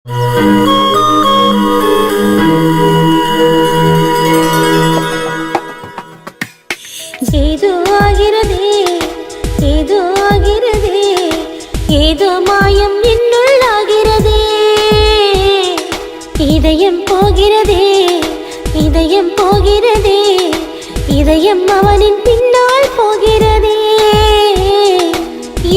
ஏதோ ஆகிறதே, ஏதோ ஆகிறதே, ஏதோ மாயம் என்னுள் ஆகிறதே. இதயம் போகிறதே, இதயம் போகிறதே, இதயம் அவனின் பின்னால் போகிறதே.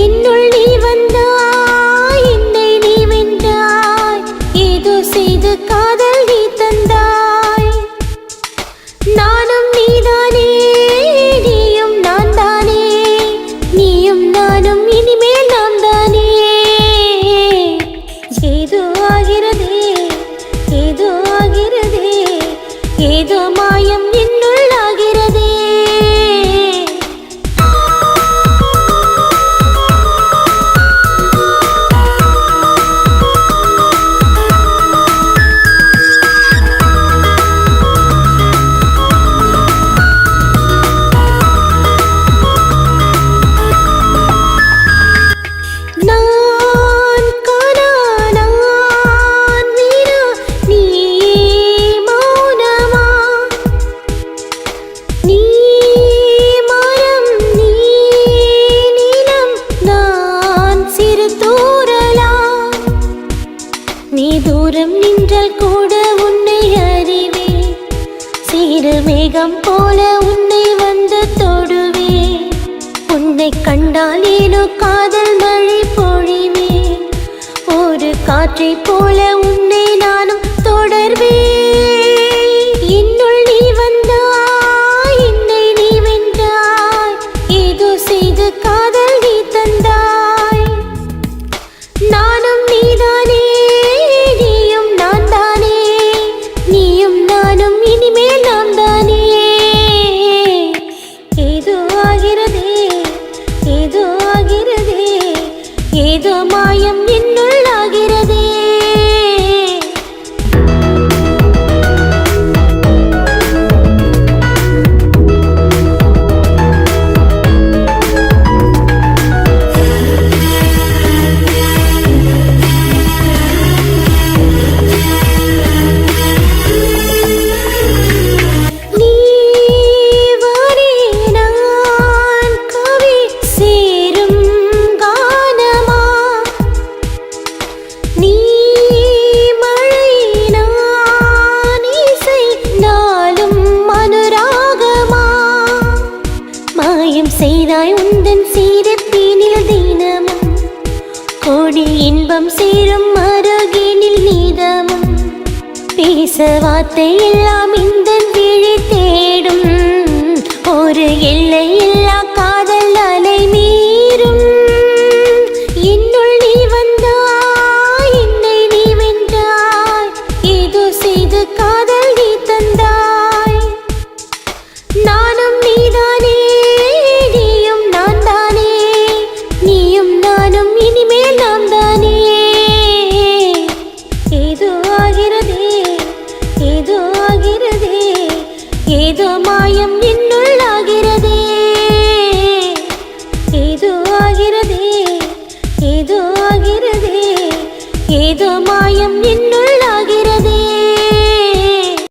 என்னுள் நீ வந்தாய், என்னை நீ வென்றாய், ஏதோ செய்து காதல் நீ தந்தாய். நானும் நீதானே, நீயும் நான் தானே, நீயும் நானும் இனிமேல் நாம் தானே. ஏதோ ஆகிறதே, ஏதோ ஆகிறதே, ஏதோ மாயம் என்னுள் ஆகிறதே. நான் காணா, நான் வீணா, நீயே மௌனமா, நீ மரம், நீ நீலம், நான் சிறு தூறலா. நீ தூரம் நின்றால் கூட உன்னை அறிவேன், சிறு மேகம் போல உன்னை வந்து தொடுவேன். உன்னை கண்டால் ஏனோ காதல் மழை பொழிவேன், ஒரு காற்றை போல உன்னை நானும் தொடர்வேன். என்னுள் நீ வந்தாய், என்னை நீ வென்றாய், ஏதோ செய்து காதல் நீ தந்தாய். நானும் நீதானே, நீயும் நான் தானே, நீயும் நானும் இனிமேல் நாம் தானே. ஏதோ ஆகிறதே, ஏதோ ஆகிறதே, ஏதோ மாயம் என்னுள் ஆகிறதே. நீ வாரே, நான் கவி சேரும் கானமா, நீ மழை, நான் இசை, நாளும் அனுராகமா. மாயம் செய்தாய் உந்தன் சிரிப்பினில் தினமும், கோடி இன்பம் சேரும் அருகினில் நீதமும். பேச வார்த்தை எல்லாம் இந்த விழி தேடும், ஒரு எல்லை